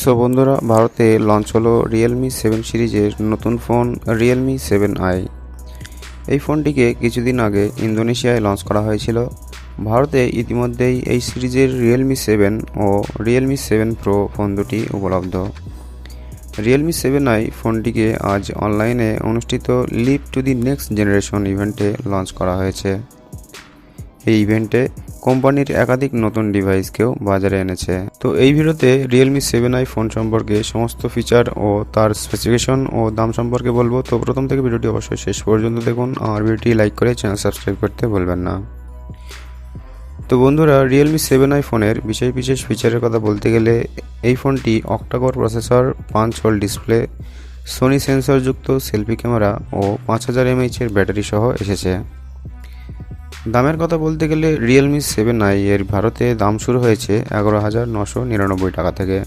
বন্ধুরা, ভারতে লঞ্চ হলো Realme 7 সিরিজের নতুন ফোন Realme 7i। এই ফোনটিকে কিছুদিন আগে ইন্দোনেশিয়ায় লঞ্চ করা হয়েছিল। ভারতে ইতিমধ্যেই এই সিরিজের Realme 7 ও Realme 7 Pro ফোন দুটি উপলব্ধ। Realme 7i ফোনটিকে আজ অনলাইনে অনুষ্ঠিত live to the next generation ইভেন্টে লঞ্চ করা হয়েছে। এই ইভেন্টে কোম্পানির একাধিক নতুন ডিভাইসকেও বাজারে এনেছে। তো এই ভিডিওতে Realme 7i ফোন সম্পর্কে সমস্ত ফিচার ও তার স্পেসিফিকেশন ও দাম সম্পর্কে বলবো। তো প্রথম থেকে ভিডিওটি অবশ্যই শেষ পর্যন্ত দেখুন আর ভিডিওটি লাইক করে চ্যানেল সাবস্ক্রাইব করতে ভুলবেন না। তো বন্ধুরা, Realme 7i ফোনের বিশেষ ফিচারের কথা বলতে গেলে এই ফোনটি octa-core processor, 5 hole display, Sony সেন্সরযুক্ত সেলফি ক্যামেরা ও 5000 mAh এর ব্যাটারি সহ এসেছে। দামের কথা বলতে গেলে Realme 7i এর ভারতে দাম শুরু হয়েছে 11,999 টাকা থেকে।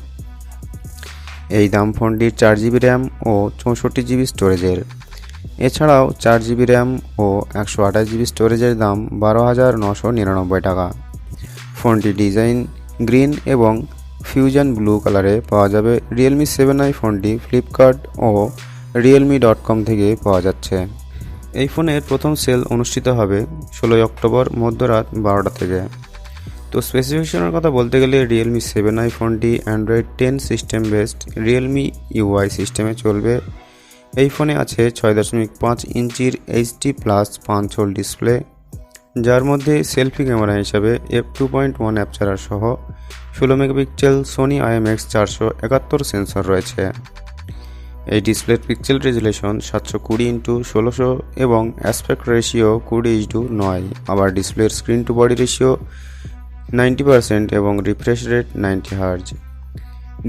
এই দাম ফোনটির 4GB র্যাম ও 64GB স্টোরেজের। এছাড়াও 4GB র্যাম ও 128GB স্টোরেজের দাম 12,999 টাকা। ফোনটি ডিজাইন গ্রিন এবং ফিউশন ব্লু কালারে পাওয়া যাবে। Realme 7i ফোনটি ফ্লিপকার্ট ও realme.com থেকে পাওয়া যাচ্ছে। এই ফোনের প্রথম সেল অনুষ্ঠিত হবে 16 অক্টোবর মধ্যরাত 12টা থেকে। তো স্পেসিফিকেশনের কথা বলতে গেলে Realme 7i ফোনটি Android 10 system based Realme UI সিস্টেমে চলবে। এই ফোনে আছে 6.5 ইঞ্চির HD+ 5 হোল ডিসপ্লে, যার মধ্যে সেলফি ক্যামেরা হিসাবে f2.1 অ্যাপচার সহ 16 মেগাপিক্সেল সোনি IMX471 সেন্সর রয়েছে। এই ডিসপ্লের পিক্সেল রেজুলেশন 720x1600 এবং অ্যাসপেক্ট রেশিও 20:9। আবার ডিসপ্লের স্ক্রিন টু বডি রেশিও 90% এবং রিফ্রেশ রেট 90 Hz।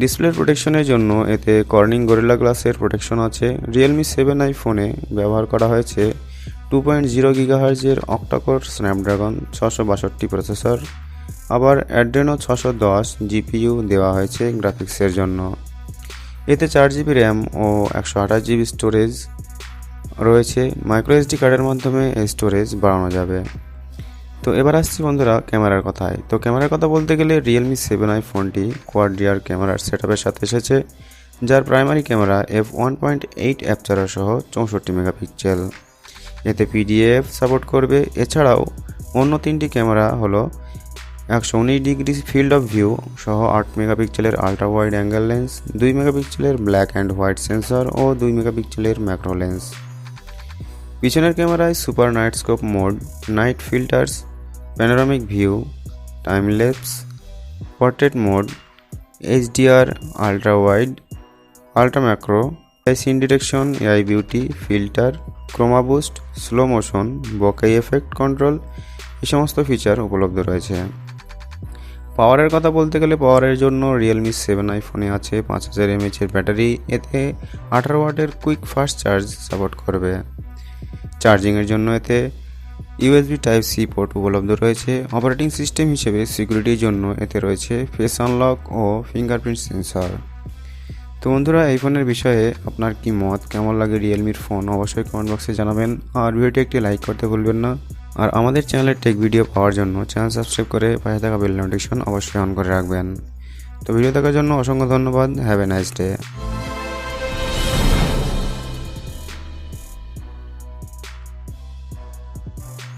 ডিসপ্লের প্রোটেকশনের জন্য এতে কর্নিং গরিলা গ্লাসের প্রোটেকশন আছে। Realme 7i ফোনে ব্যবহার করা হয়েছে 2.0 GHz এর octa-core Snapdragon 662 প্রসেসর। আবার Adreno 610 GPU দেওয়া হয়েছে গ্রাফিক্সের জন্য। এতে 4GB র্যাম ও 128GB স্টোরেজ রয়েছে। মাইক্রোএসডি কার্ডের মাধ্যমে এই স্টোরেজ বাড়ানো যাবে। তো এবার আসছি বন্ধুরা ক্যামেরার কথায়। তো ক্যামেরার কথা বলতে গেলে Realme 7i ফোনটি কোয়াড রিয়ার ক্যামেরার সেটআপের সাথে এসেছে, যার প্রাইমারি ক্যামেরা f1.8 অ্যাপচার সহ 64 মেগাপিক্সেল। এতে PDF সাপোর্ট করবে। এছাড়াও অন্য তিনটি ক্যামেরা হলো 119 ডিগ্রি ফিল্ড অফ ভিউ সহ 8 মেগাপিক্সেলের আল্ট্রা ওয়াইড অ্যাঙ্গেল লেন্স, 2 মেগাপিক্সেলের ব্ল্যাক অ্যান্ড হোয়াইট সেন্সর ও 2 মেগাপিক্সেলের ম্যাক্রো লেন্স। পিছনের ক্যামেরায় super night scope mode, night filters, panoramic view, time lapse, portrait mode, HDR, ultra wide, ultra macro, scene detection, AI beauty, filter, chroma boost, slow motion, bokeh effect control, এই সমস্ত feature উপলব্ধ রয়েছে। পাওয়ারের কথা বলতে গেলে পাওয়ারের জন্য Realme 7i ফোনে আছে 5000 mAh এর ব্যাটারি। এতে 18 ওয়াটের কুইক ফাস্ট চার্জ সাপোর্ট করবে। চার্জিংয়ের জন্য এতে USB Type-C পোর্ট উপলব্ধ রয়েছে। অপারেটিং সিস্টেম হিসেবে সিকিউরিটির জন্য এতে রয়েছে ফেস আনলক ও ফিঙ্গারপ্রিন্ট সেন্সর। তো বন্ধুরা, এই ফোনের বিষয়ে আপনার কি মত, কেমন লাগে রিয়েলমির ফোন, অবশ্যই কমেন্ট বক্সে জানাবেন। আর ভিডিওটি একটি লাইক করতে ভুলবেন না। আর আমাদের চ্যানেলের টেক ভিডিও পাওয়ার জন্য চ্যানেল সাবস্ক্রাইব করে পাশে থাকা বেল নোটিফিকেশন অবশ্যই অন করে রাখবেন। তো ভিডিও দেখার জন্য অসংখ্য ধন্যবাদ। Have a nice day.